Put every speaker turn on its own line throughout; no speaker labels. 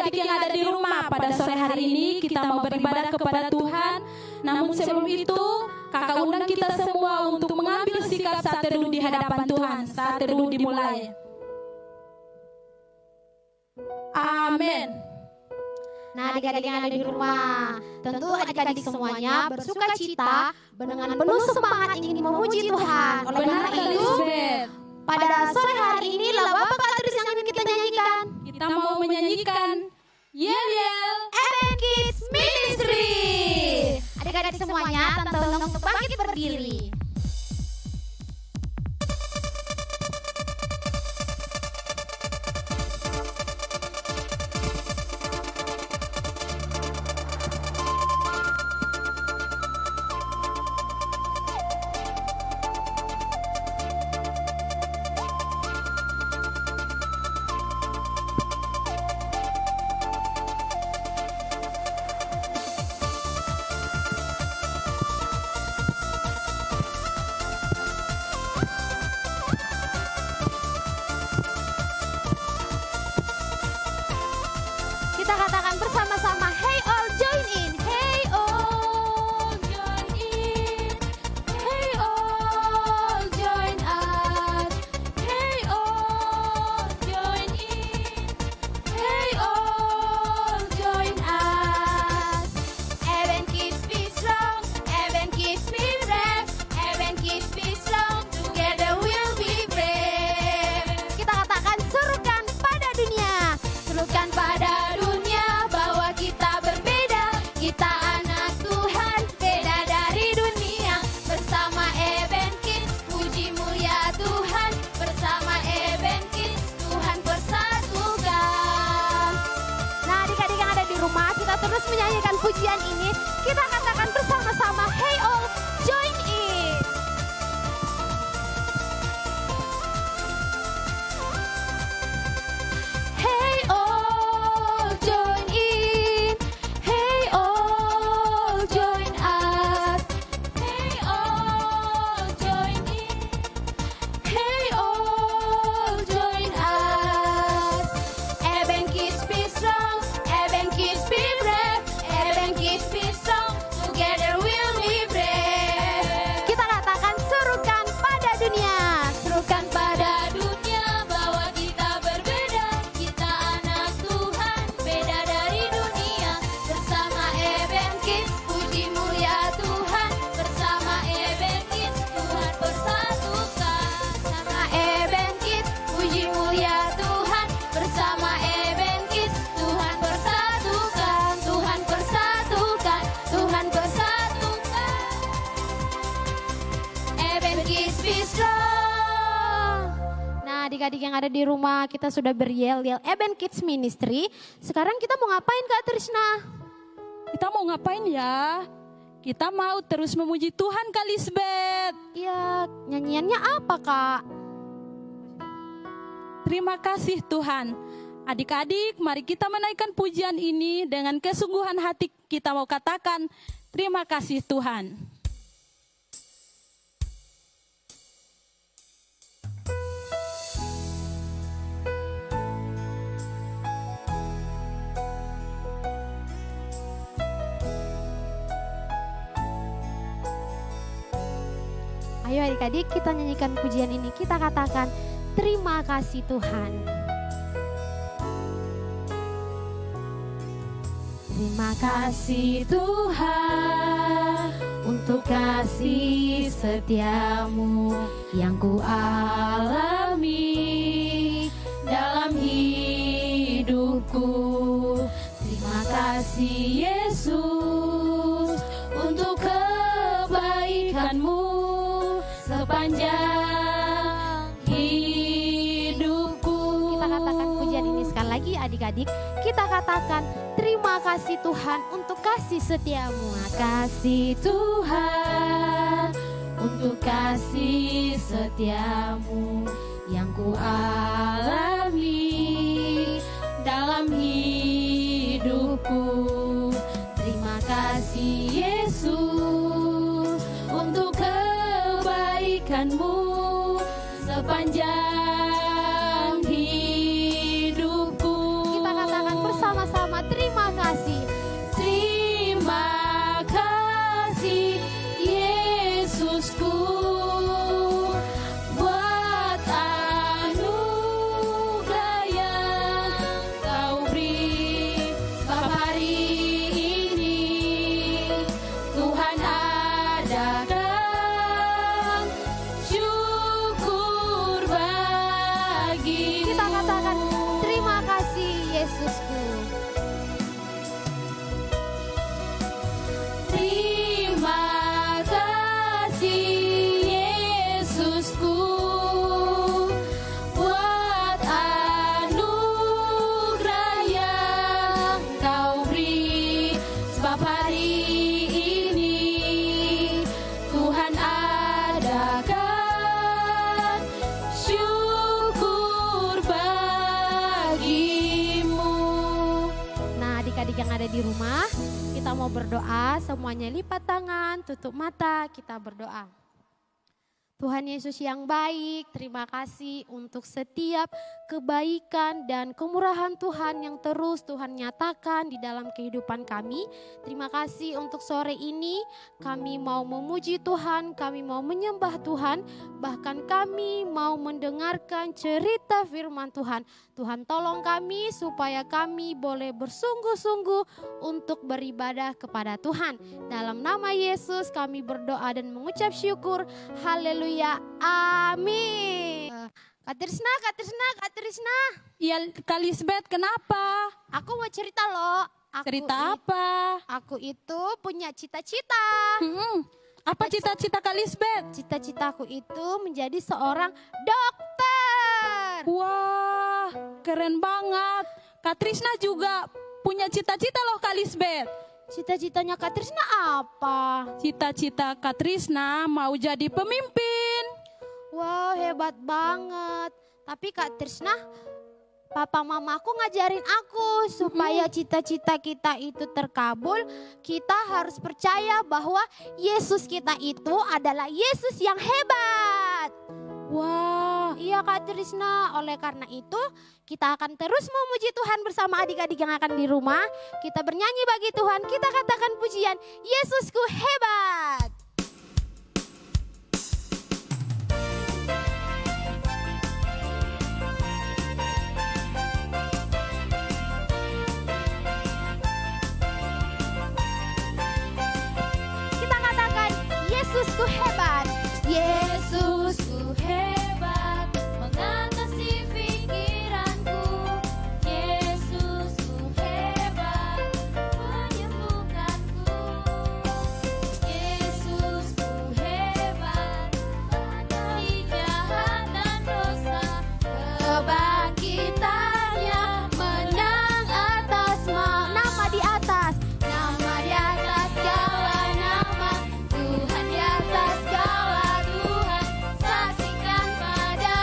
adik-adik yang ada di rumah, pada sore hari ini kita mau beribadah kepada Tuhan. Namun sebelum itu, kakak undang kita semua untuk mengambil sikap saat teduh di hadapan Tuhan. Saat teduh dimulai. Amin.
Nah, adik-adik yang ada di rumah, tentu adik-adik semuanya bersuka cita dengan penuh semangat ingin memuji Tuhan. Oleh karena itu, pada sore hari ini lagu apa Kak Tris yang ingin kita nyanyikan?
Kita mau menyanyikan Yel Yel
Eben Kids Ministry. Adik-adik semuanya, Tante Ulung untuk bangkit berdiri. Kita katakan bersama-sama, hey all join in, hey all join in, hey all join us, hey all join in, hey all join us. Eben Kids be strong, Eben Kids be brave, Eben Kids be strong, together we'll be brave. Kita katakan serukan pada dunia, serukan pada dunia bahwa kita berbeda, kita anak Tuhan, beda dari dunia. Bersama Eben Kids, puji mulia Tuhan. Bersama Eben Kids, Tuhan persatukan. Nah, adik-adik yang ada di rumah, kita terus menyanyikan pujian ini. Kita katakan bersama-sama, hey all, join in. Hey all, join in. Hey all, join us. Hey all, join in. Hey all, join us. Eben Kids be strong, Eben Kids be brave, Eben Kids be strong, together we'll be brave. Kita katakan serukan pada dunia, serukan pada dunia bahwa kita berbeda, kita anak Tuhan, beda dari dunia. Bersama Eben Kids, puji mulia Tuhan. Bersama Eben Kids, Tuhan persatukan. Bersama Eben Kids, puji mulia Tuhan. Bersama Eben Kids, Tuhan persatukan. Tuhan persatukan, Tuhan persatukan. Eben Kids be strong. Nah, adik-adik yang ada di rumah, kita sudah beryel-yel Eben Kids Ministry. Sekarang kita mau ngapain Kak Trisna?
Kita mau ngapain ya? Kita mau terus memuji Tuhan Kak Lisbeth.
Ya, nyanyiannya apa Kak?
Terima kasih Tuhan. Adik-adik, mari kita menaikkan pujian ini dengan kesungguhan hati. Kita mau katakan, terima kasih Tuhan.
Ayo adik-adik, kita nyanyikan pujian ini. Kita katakan, terima kasih Tuhan. Terima kasih Tuhan untuk kasih setiamu yang ku alami dalam hidupku. Terima kasih Yesus untuk kebaikanmu sepanjang hidupku. Kita katakan pujian ini sekali lagi adik-adik. Kita katakan terima kasih Tuhan untuk kasih setiamu. Kasih Tuhan untuk kasih setiamu yang ku alami dalam hidupku. Terima kasih Yesus untuk kebaikanmu sepanjang hidupku. Kita katakan bersama-sama.
adakan syukur bagimu.
Kita katakan terima kasih Yesusku.
Terima kasih Yesusku buat anugerah yang Kau beri, sebab hari ini Tuhan adakan syukur bagimu.
Nah, adik-adik yang ada di rumah, kita mau berdoa, semuanya lipat tangan, tutup mata, kita berdoa. Tuhan Yesus yang baik, terima kasih untuk setiap kebaikan dan kemurahan Tuhan yang terus Tuhan nyatakan di dalam kehidupan kami. Terima kasih untuk sore ini kami mau memuji Tuhan, kami mau menyembah Tuhan, bahkan kami mau mendengarkan cerita firman Tuhan. Tuhan tolong kami supaya kami boleh bersungguh-sungguh untuk beribadah kepada Tuhan. Dalam nama Yesus kami berdoa dan mengucap syukur. Haleluya. Amin. Kak Trisna.
Ya, Kak Lisbeth, kenapa?
Aku mau cerita loh.
Cerita apa?
Aku itu punya cita-cita.
Apa cita-cita Kak Lisbeth?
Cita-citaku itu menjadi seorang dokter.
Wah, keren banget. Kak Trisna juga punya cita-cita loh Kak Lisbeth.
Cita-citanya Kak Trisna apa?
Cita-cita Kak Trisna mau jadi pemimpin.
Wow, hebat banget. Tapi Kak Trisna, papa mamaku ngajarin aku supaya cita-cita kita itu terkabul, kita harus percaya bahwa Yesus kita itu adalah Yesus yang hebat.
Wah,
Iya Kak Trisna, oleh karena itu kita akan terus memuji Tuhan bersama adik-adik yang akan di rumah. Kita bernyanyi bagi Tuhan, kita katakan pujian, Yesusku hebat. Kita katakan, Yesusku hebat. Yesusku
hebat mengatasi pikiranku. Yesusku hebat menyembuhkanku. Yesusku hebat mengatasi jahat dan dosa. Kebangkitannya menang atas
nama di atas.
nama di atas segala nama. Tuhan di atas segala Tuhan, saksikan pada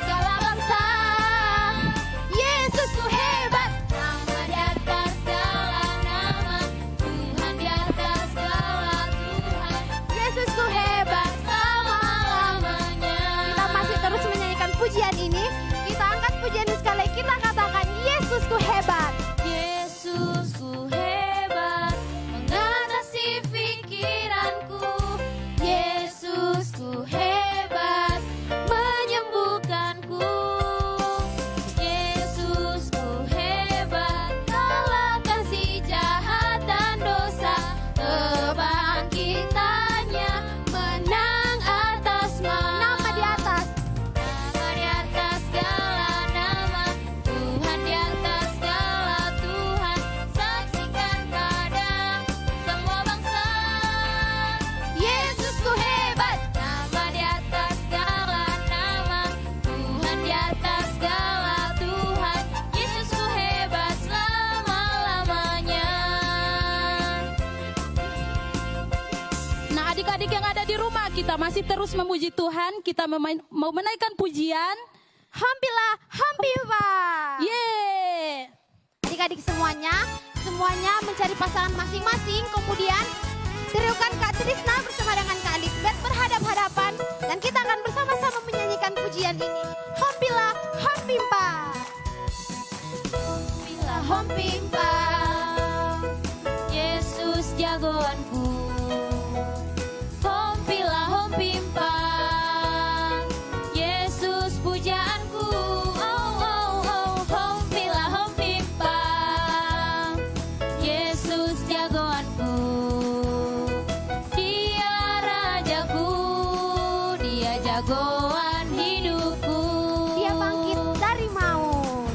segala bangsa.
Yesusku hebat.
Nama di atas segala nama. Tuhan di atas segala Tuhan,
Yesusku hebat.
selama-lamanya.
Kita masih terus menyanyikan pujian ini. Kita angkat pujian ini sekali. Kita katakan Yesusku hebat.
Yesusku hebat mengatasi pikiranku. Yesusku hebat menyembuhkanku. Yesusku hebat kalahkan si jahat dan dosa. Kebangkitannya menang atas
Nama di atas.
Nama di atas segala nama. Tuhan di atas segala Tuhan, saksikan pada semua bangsa.
Yesusku hebat.
Nama di atas segala nama. Tuhan di atas segala Tuhan, Yesusku hebat selama-lamanya. Nah, adik-adik yang ada di rumah, kita masih terus memuji Tuhan. Kita mau menaikkan pujian.
Hampilah, hampiwa.
Yeay.
Adik-adik semuanya mencari pasangan masing-masing. Kemudian serukan Kak Trisna bersama dengan Kak Lisbeth berhadap-hadapan. Dan kita akan bersama-sama menyanyikan pujian ini. Hampilah, hampimpa.
Bila hompimpa, Yesus jagoanku. Hompilah hompimpa, Yesus pujaanku. Oh oh oh, hompilah hompimpa, Yesus jagoanku. Dia
jagoan hidupku.
Dia bangkit dari maut.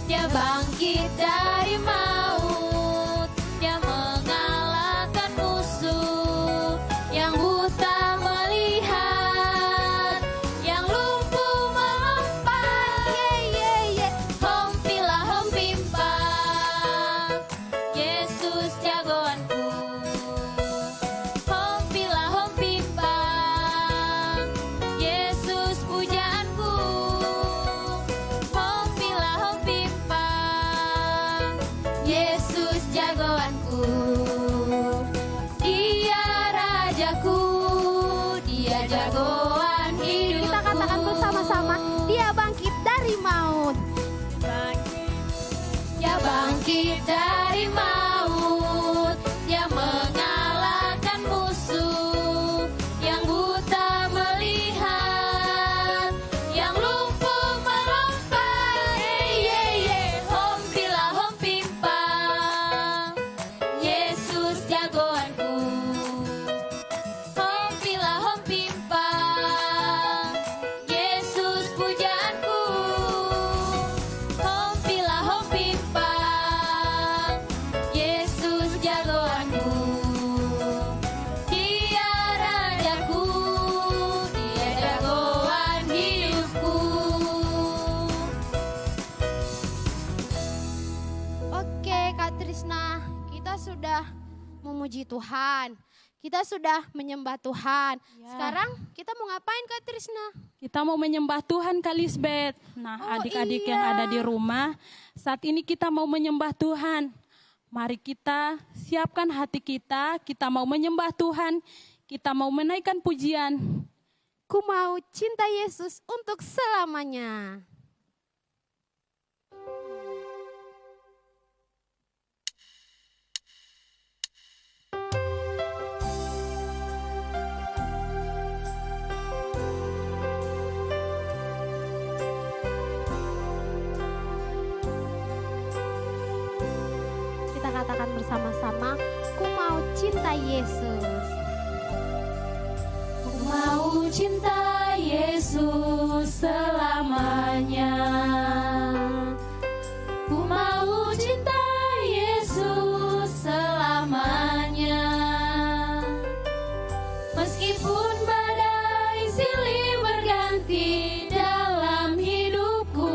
Dia bangkit dari maut. Dia mengalahkan musuh. Yang buta melihat, yang lumpuh melompat. Hompilah hompimpang, Yesus jagoanku. Hompilah hompimpang, Yesus pujaanku. Hompilah hompimpang, Yesus jagoanku. Dia rajaku, dia jagoan hidupku.
Kita katakan bersama-sama, dia bangkit dari maut.
Dia bangkit dari maut. Dia mengalahkan musuh. Yang buta melihat, yang lumpuh melompat. Hompilah hompimpang, Yesus jagoanku. Hompilah hompimpang, Yesus pujaanku. Hompilah hompimpang, Yesus jagoanku. Dia rajaku, dia jagoan hidupku.
Oke Kak Trisna, kita sudah memuji Tuhan. Kita sudah menyembah Tuhan.
Ya.
Sekarang kita mau ngapain Kak Trisna?
Kita mau menyembah Tuhan Kak Lisbeth. Nah,
Oh,
adik-adik
iya.
yang ada di rumah, saat ini kita mau menyembah Tuhan. Mari kita siapkan hati kita mau menyembah Tuhan, kita mau menaikkan pujian.
Ku mau cinta Yesus untuk selamanya. Kita katakan bersama-sama, ku mau cinta Yesus.
Ku mau cinta Yesus selamanya. Ku mau cinta Yesus selamanya. Meskipun badai silih berganti dalam hidupku,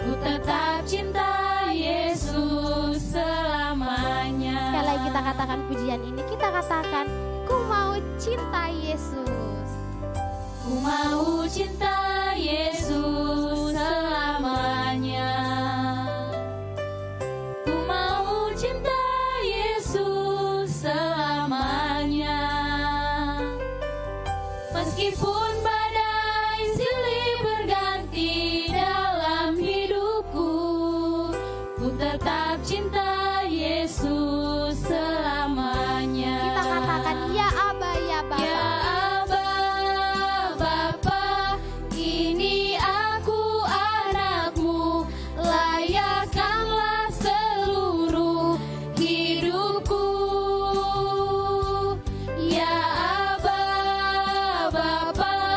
ku tetap cinta Yesus selamanya.
Sekali lagi kita katakan pujian ini, kita katakan, ku mau cinta Yesus.
Ku mau cinta Yesus selamanya. Ku mau cinta Yesus selamanya. Meskipun badai silih berganti dalam hidupku, ku tetap cinta Yesus selamanya.
Kita katakan, ya Aba, ya Bapa.
Ya Aba, Bapa, ini aku anakmu, layakkanlah seluruh hidupku. Ya Aba, Bapa,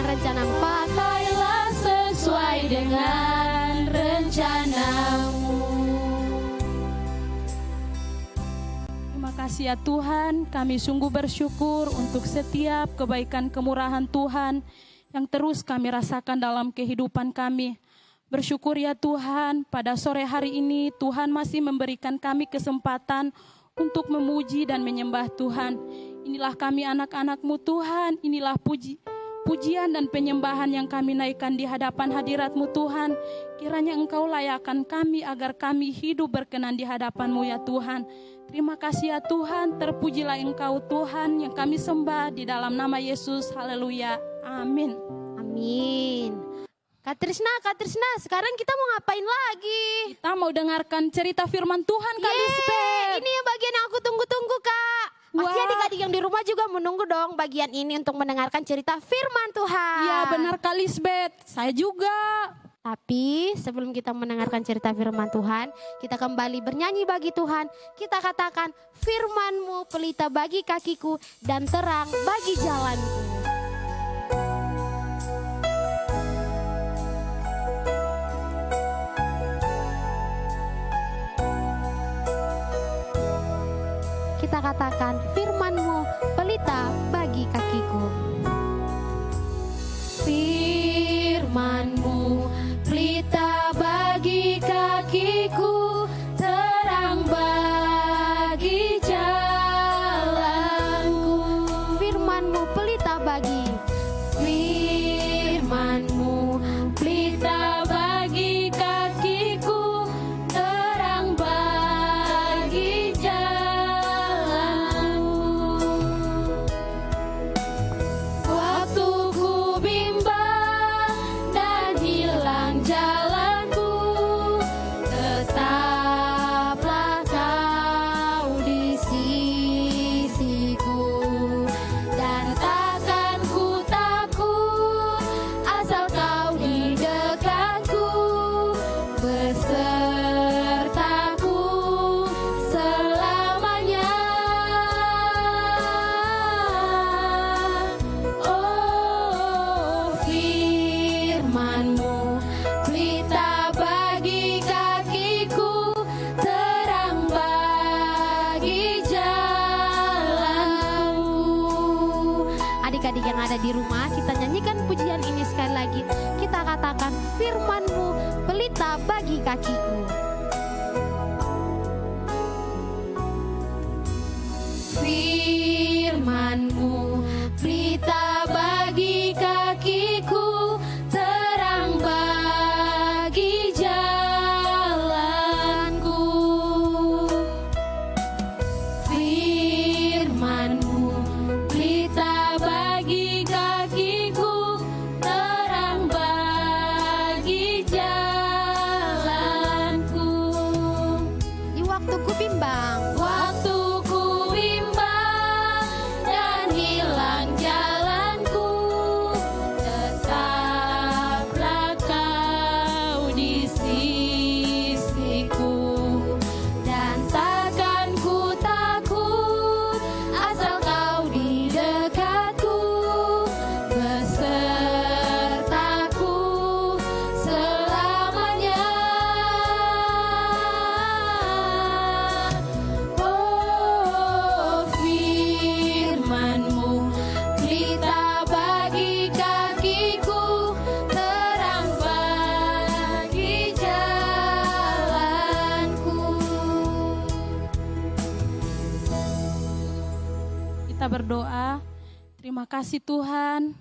dengan rencanamu.
Pakailah sesuai dengan rencanamu. Terima kasih ya Tuhan, kami sungguh bersyukur untuk setiap kebaikan kemurahan Tuhan yang terus kami rasakan dalam kehidupan kami. Bersyukur ya Tuhan, pada sore hari ini Tuhan masih memberikan kami kesempatan untuk memuji dan menyembah Tuhan. Inilah kami anak-anak-Mu Tuhan, inilah pujian dan penyembahan yang kami naikkan di hadapan hadirat-Mu Tuhan. Kiranya Engkau layakkan kami agar kami hidup berkenan di hadapan-Mu ya Tuhan. Terima kasih ya Tuhan, terpujilah Engkau Tuhan yang kami sembah di dalam nama Yesus. Haleluya. Amin.
Amin. Kak Trisna, sekarang kita mau ngapain lagi?
Kita mau dengarkan cerita firman Tuhan Kak Lisbeth.
Ini yang bagian yang aku tunggu-tunggu Kak. Pasti
Wah.
adik-adik yang di rumah juga menunggu dong bagian ini untuk mendengarkan cerita firman Tuhan.
Iya benar Kak Lisbeth, saya juga.
Tapi sebelum kita mendengarkan cerita firman Tuhan, kita kembali bernyanyi bagi Tuhan. Kita katakan, firman-Mu pelita bagi kakiku dan terang bagi jalanku. Kita katakan, firman-Mu pelita bagi kakiku. Firman-Mu pelita bagi kakiku, terang bagi jalanku. Firman-Mu pelita bagi, firman-Mu pelita bagi kakiku, terang bagi jalanku. Waktu ku bimbang dan hilang jalanku, tetaplah Kau di sisiku. Dan takkan ku takut asal Kau di dekatku, besertaku selamanya. Oh, firman-Mu pelita bagi kakiku, terang bagi jalanku. Adik-adik yang ada di rumah, kita nyanyikan pujian ini sekali lagi. Kita katakan, firman-Mu pelita bagi kakiku. Firman-Mu pelita bagi kakiku, terang bagi jalanku. Firman-Mu pelita bagi kakiku, terang bagi jalanku. Di waktu ku bimbang, dan hilang jalanku, tetaplah Kau di sisiku. Dan takkan ku takut asal Kau di dekatku, besertaku selamanya. Oh, firman-Mu pelita bagi kakiku, terang bagi jalanku.
Kita berdoa. Terima kasih Tuhan.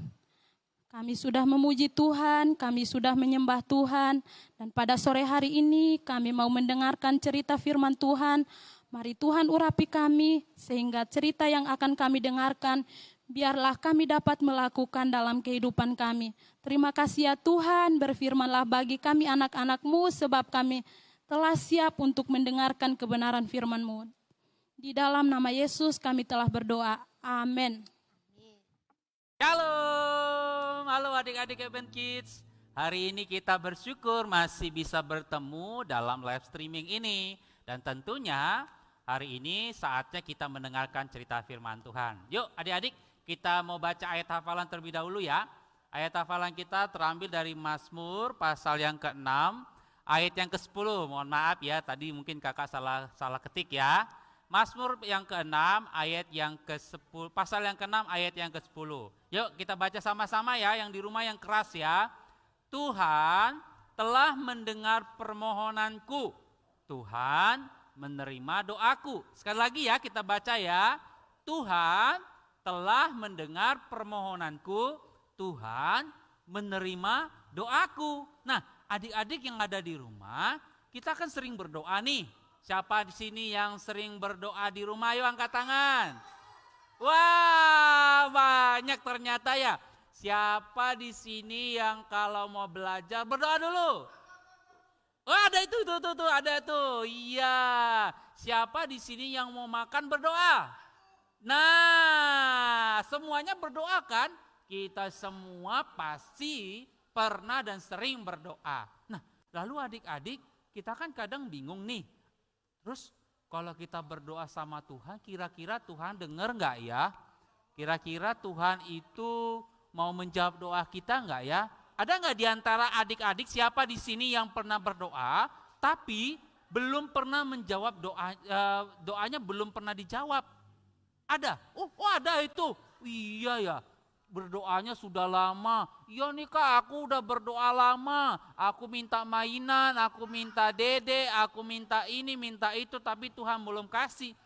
Kami sudah memuji Tuhan, kami sudah menyembah Tuhan. Dan pada sore hari ini kami mau mendengarkan cerita firman Tuhan. Mari Tuhan urapi kami sehingga cerita yang akan kami dengarkan biarlah kami dapat melakukan dalam kehidupan kami. Terima kasih ya Tuhan, berfirmanlah bagi kami anak-anak-Mu sebab kami telah siap untuk mendengarkan kebenaran firman-Mu. Di dalam nama Yesus kami telah berdoa. Amin.
Shalom, halo adik-adik Advent Kids. Hari ini kita bersyukur masih bisa bertemu dalam live streaming ini. Dan tentunya hari ini saatnya kita mendengarkan cerita firman Tuhan. Yuk adik-adik, kita mau baca ayat hafalan terlebih dahulu ya. Ayat hafalan kita terambil dari Mazmur pasal yang ke-6, ayat yang ke-10. Mohon maaf ya, tadi mungkin kakak salah ketik ya. Mazmur yang ke-6 ayat yang ke-10, pasal yang ke-6 ayat yang ke-10. Yuk kita baca sama-sama ya, yang di rumah yang keras ya. Tuhan telah mendengar permohonanku, Tuhan menerima doaku. Sekali lagi ya kita baca ya. Tuhan telah mendengar permohonanku, Tuhan menerima doaku. Nah, adik-adik yang ada di rumah, kita kan sering berdoa nih. Siapa di sini yang sering berdoa di rumah? Ayo angkat tangan. Wah, banyak ternyata ya. Siapa di sini yang kalau mau belajar berdoa dulu? Oh, ada itu, tuh, ada tuh. Iya. Siapa di sini yang mau makan berdoa? Nah, semuanya berdoa kan? Kita semua pasti pernah dan sering berdoa. Nah, lalu adik-adik, kita kan kadang bingung nih. Terus kalau kita berdoa sama Tuhan, kira-kira Tuhan dengar nggak ya? Kira-kira Tuhan itu mau menjawab doa kita nggak ya? Ada nggak di antara adik-adik siapa di sini yang pernah berdoa, tapi belum pernah menjawab doanya belum pernah dijawab? Ada? Oh ada itu. Iya ya. Berdoanya sudah lama. Iya nih kak, aku udah berdoa lama. Aku minta mainan, aku minta dede, aku minta ini, minta itu, tapi Tuhan belum kasih.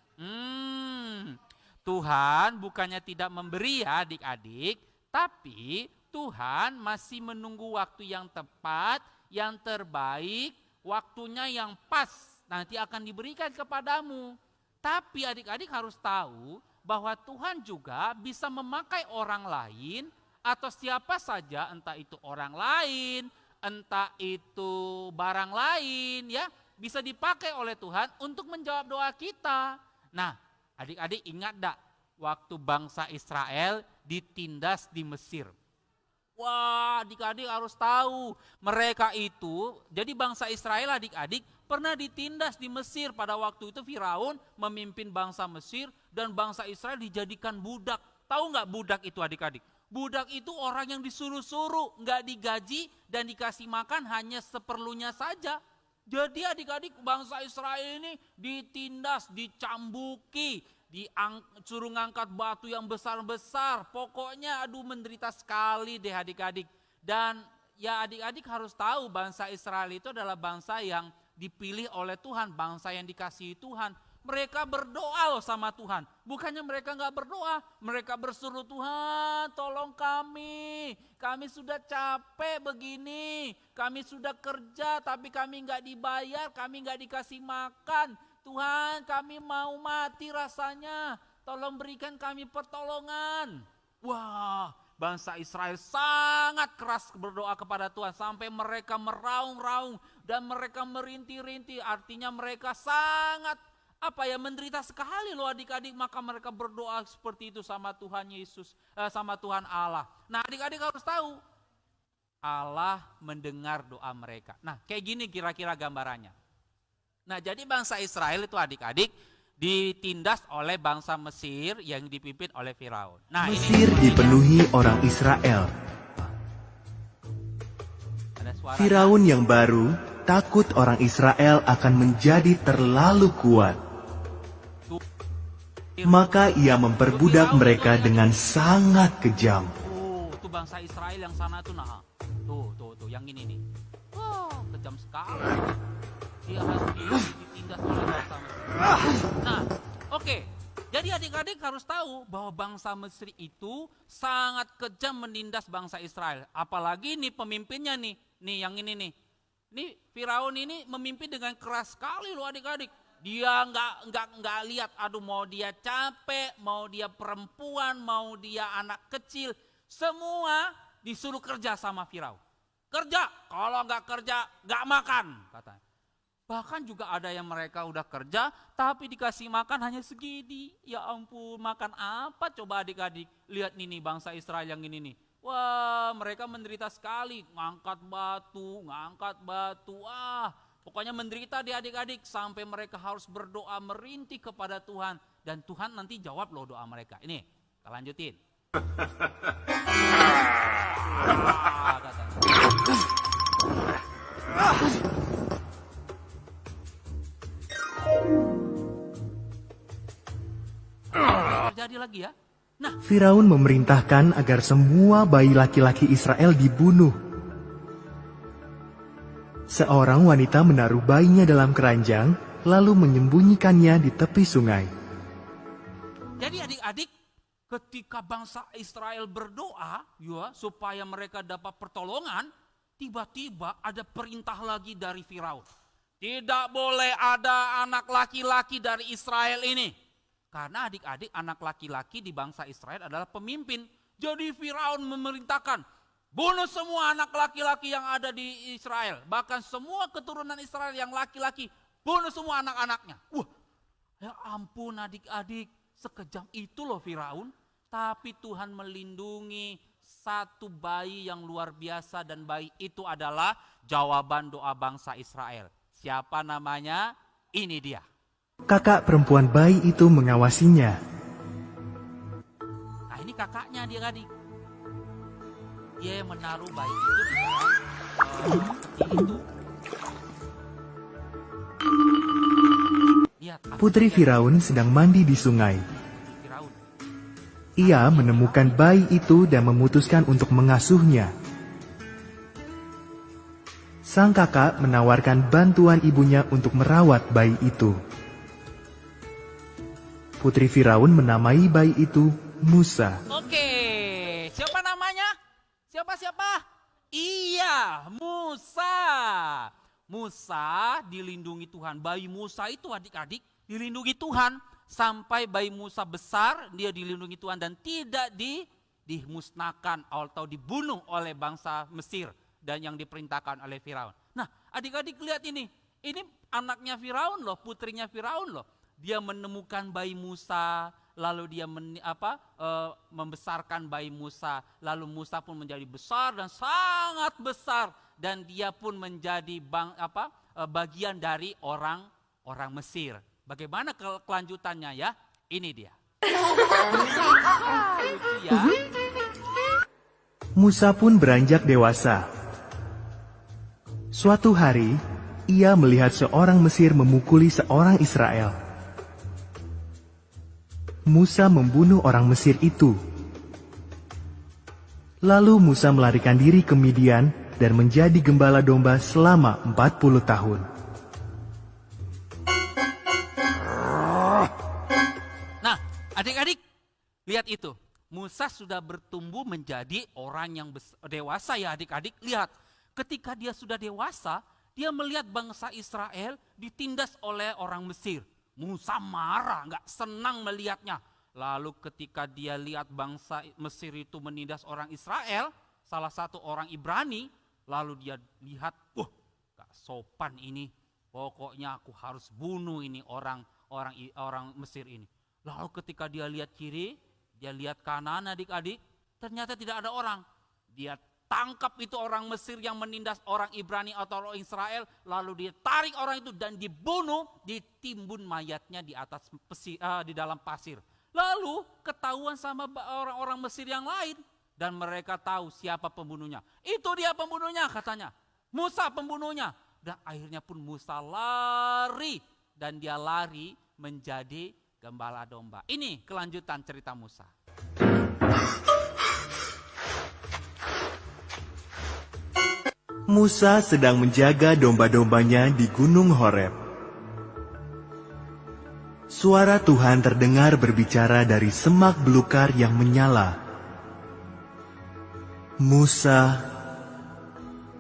Tuhan bukannya tidak memberi ya adik-adik, tapi Tuhan masih menunggu waktu yang tepat, yang terbaik, waktunya yang pas, nanti akan diberikan kepadamu. Tapi adik-adik harus tahu, bahwa Tuhan juga bisa memakai orang lain atau siapa saja, entah itu orang lain, entah itu barang lain ya, bisa dipakai oleh Tuhan untuk menjawab doa kita. Nah, adik-adik ingat enggak waktu bangsa Israel ditindas di Mesir? Wah, adik-adik harus tahu, mereka itu, jadi bangsa Israel adik-adik pernah ditindas di Mesir. Pada waktu itu Firaun memimpin bangsa Mesir dan bangsa Israel dijadikan budak. Tahu nggak budak itu adik-adik? Budak itu orang yang disuruh-suruh, nggak digaji dan dikasih makan hanya seperlunya saja. Jadi adik-adik bangsa Israel ini ditindas, dicambuki, suruh ngangkat batu yang besar-besar. Pokoknya aduh menderita sekali deh adik-adik. Dan ya adik-adik harus tahu bangsa Israel itu adalah bangsa yang dipilih oleh Tuhan, bangsa yang dikasihi Tuhan. Mereka berdoa loh sama Tuhan. Bukannya mereka nggak berdoa, mereka berseru, Tuhan tolong kami sudah capek begini, kami sudah kerja tapi kami nggak dibayar, kami nggak dikasih makan. Tuhan kami mau mati rasanya, tolong berikan kami pertolongan. Wah, bangsa Israel sangat keras berdoa kepada Tuhan sampai mereka meraung-raung dan mereka merintih-rintih. Artinya mereka sangat menderita sekali loh adik-adik. Maka mereka berdoa seperti itu sama Tuhan Yesus, sama Tuhan Allah. Nah adik-adik harus tahu, Allah mendengar doa mereka. Nah kayak gini kira-kira gambarannya. Nah jadi bangsa Israel itu adik-adik ditindas oleh bangsa Mesir yang dipimpin oleh Firaun. Nah,
Mesir dipenuhi orang Israel. Firaun yang baru takut orang Israel akan menjadi terlalu kuat. Maka ia memperbudak mereka dengan sangat kejam.
Tuh bangsa Israel yang sana tuh, nah. Tuh yang ini nih. Kejam sekali. Dia harus ditindas oleh bangsa Mesir. Nah, oke. Jadi adik-adik harus tahu bahwa bangsa Mesir itu sangat kejam menindas bangsa Israel. Apalagi nih pemimpinnya nih yang ini nih. Nih Firaun ini memimpin dengan keras sekali loh adik-adik. Dia nggak lihat, aduh mau dia capek, mau dia perempuan, mau dia anak kecil, semua disuruh kerja sama Firaun. Kerja, kalau nggak kerja nggak makan katanya. Bahkan juga ada yang mereka udah kerja tapi dikasih makan hanya segini. Ya ampun, makan apa coba adik-adik? Lihat nih bangsa Israel yang ini nih. Wah, mereka menderita sekali, ngangkat batu. Pokoknya menderita di adik-adik sampai mereka harus berdoa merintih kepada Tuhan dan Tuhan nanti jawab loh doa mereka. Ini, kita lanjutin. Terjadi lagi ya. Nah,
Firaun memerintahkan agar semua bayi laki-laki Israel dibunuh. Seorang wanita menaruh bayinya dalam keranjang, lalu menyembunyikannya di tepi sungai.
jadi adik-adik, ketika bangsa Israel berdoa ya, supaya mereka dapat pertolongan, tiba-tiba ada perintah lagi dari Firaun. Tidak boleh ada anak laki-laki dari Israel ini. Karena adik-adik, anak laki-laki di bangsa Israel adalah pemimpin. Jadi Firaun memerintahkan, bunuh semua anak laki-laki yang ada di Israel. Bahkan semua keturunan Israel yang laki-laki, bunuh semua anak-anaknya. Wah, ya ampun adik-adik, sekejam itu loh Firaun. Tapi Tuhan melindungi satu bayi yang luar biasa, dan bayi itu adalah jawaban doa bangsa Israel. Siapa namanya? Ini dia.
Kakak perempuan bayi itu mengawasinya.
Nah ini kakaknya adik-adik. Dia yang menaruh bayi itu di dalam peti itu. Lihat,
Putri Firaun sedang mandi di sungai.
Firaun.
Ia menemukan bayi itu dan memutuskan untuk mengasuhnya. Sang kakak menawarkan bantuan ibunya untuk merawat bayi itu. Putri Firaun menamai bayi itu Musa.
Oke, siapa namanya? Siapa? Iya, Musa. Musa dilindungi Tuhan. Bayi Musa itu adik-adik dilindungi Tuhan. Sampai bayi Musa besar, dia dilindungi Tuhan dan tidak dimusnahkan atau dibunuh oleh bangsa Mesir dan yang diperintahkan oleh Firaun. Nah, adik-adik lihat ini anaknya Firaun loh, putrinya Firaun loh. Dia menemukan bayi Musa, lalu dia membesarkan bayi Musa, lalu Musa pun menjadi besar dan sangat besar, dan dia pun menjadi bagian dari orang Mesir. Bagaimana kelanjutannya ya? Ini dia. Lucu ya.
Musa pun beranjak dewasa. Suatu hari, ia melihat seorang Mesir memukuli seorang Israel. Musa membunuh orang Mesir itu. Lalu Musa melarikan diri ke Midian dan menjadi gembala domba selama 40 tahun.
Nah, adik-adik, lihat itu. Musa sudah bertumbuh menjadi orang yang dewasa ya adik-adik. Lihat, ketika dia sudah dewasa, dia melihat bangsa Israel ditindas oleh orang Mesir. Musa marah, gak senang melihatnya. Lalu ketika dia lihat bangsa Mesir itu menindas orang Israel, salah satu orang Ibrani, lalu dia lihat, gak sopan ini. Pokoknya aku harus bunuh ini orang Mesir ini. Lalu ketika dia lihat kiri, dia lihat kanan adik-adik, ternyata tidak ada orang. Dia tangkap itu orang Mesir yang menindas orang Ibrani atau orang Israel, lalu dia tarik orang itu dan dibunuh, ditimbun mayatnya di atas di dalam pasir. Lalu ketahuan sama orang-orang Mesir yang lain dan mereka tahu siapa pembunuhnya. Itu dia pembunuhnya katanya. Musa pembunuhnya. Dan akhirnya pun Musa lari dan dia lari menjadi gembala domba. Ini kelanjutan cerita Musa.
Musa sedang menjaga domba-dombanya di Gunung Horeb. Suara Tuhan terdengar berbicara dari semak belukar yang menyala. Musa,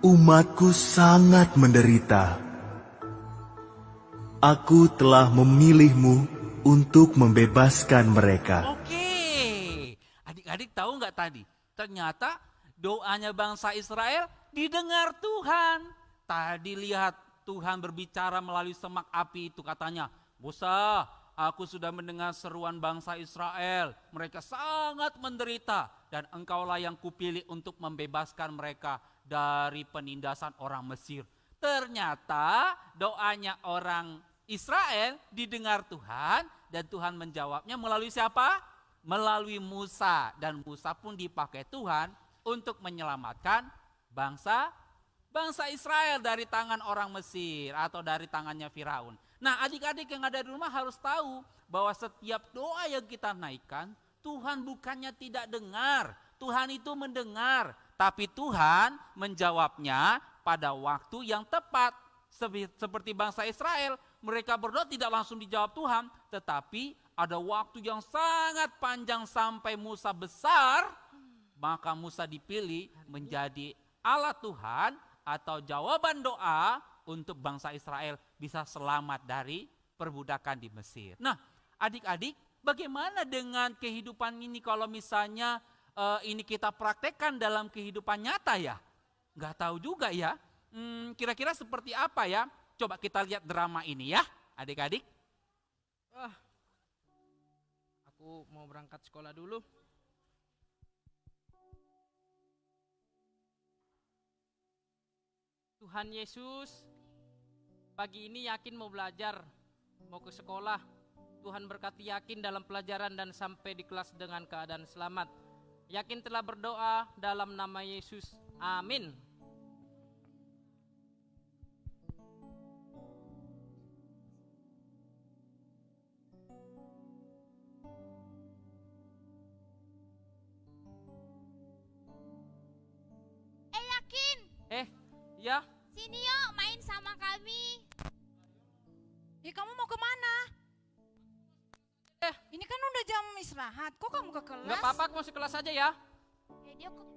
umatku sangat menderita. Aku telah memilihmu untuk membebaskan mereka.
Oke, adik-adik tahu nggak tadi? Ternyata doanya bangsa Israel didengar Tuhan. Tadi lihat Tuhan berbicara melalui semak api itu, katanya, Musa, aku sudah mendengar seruan bangsa Israel. Mereka sangat menderita dan engkaulah yang kupilih untuk membebaskan mereka dari penindasan orang Mesir. Ternyata doanya orang Israel didengar Tuhan dan Tuhan menjawabnya melalui siapa? melalui Musa, dan Musa pun dipakai Tuhan untuk menyelamatkan bangsa Israel dari tangan orang Mesir atau dari tangannya Firaun. Nah, adik-adik yang ada di rumah harus tahu bahwa setiap doa yang kita naikkan, Tuhan bukannya tidak dengar, Tuhan itu mendengar, tapi Tuhan menjawabnya pada waktu yang tepat. Seperti bangsa Israel, mereka berdoa tidak langsung dijawab Tuhan, tetapi ada waktu yang sangat panjang sampai Musa besar, maka Musa dipilih menjadi alat Tuhan atau jawaban doa untuk bangsa Israel bisa selamat dari perbudakan di Mesir. Nah, adik-adik, bagaimana dengan kehidupan ini kalau misalnya ini kita praktekkan dalam kehidupan nyata ya? Nggak tahu juga ya. Kira-kira seperti apa ya? Coba kita lihat drama ini ya, adik-adik.
Aku mau berangkat sekolah dulu. Tuhan Yesus, pagi ini yakin mau belajar, mau ke sekolah. Tuhan berkati yakin dalam pelajaran dan sampai di kelas dengan keadaan selamat. Yakin telah berdoa dalam nama Yesus. Amin.
Yakin,
Ya,
sini yuk main sama kami.
Kamu mau kemana? Ini kan udah jam istirahat, kok kamu ke kelas?
nggak apa-apa, aku masuk kelas aja ya.
Dia kok.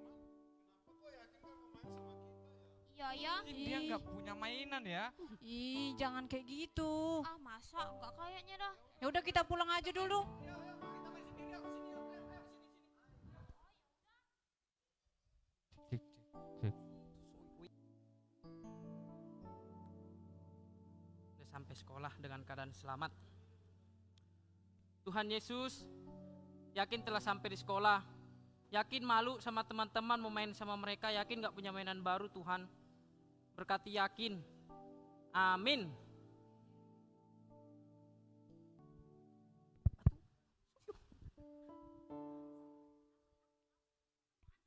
Iya ya.
Dia nggak punya mainan ya.
Ih, jangan kayak gitu.
Ah masa nggak kayaknya dah.
Ya udah kita pulang aja dulu.
Udah sampai sekolah dengan keadaan selamat. Tuhan Yesus, yakin telah sampai di sekolah. Yakin malu sama teman-teman mau main sama mereka. Yakin gak punya mainan baru Tuhan. Berkati yakin. Amin.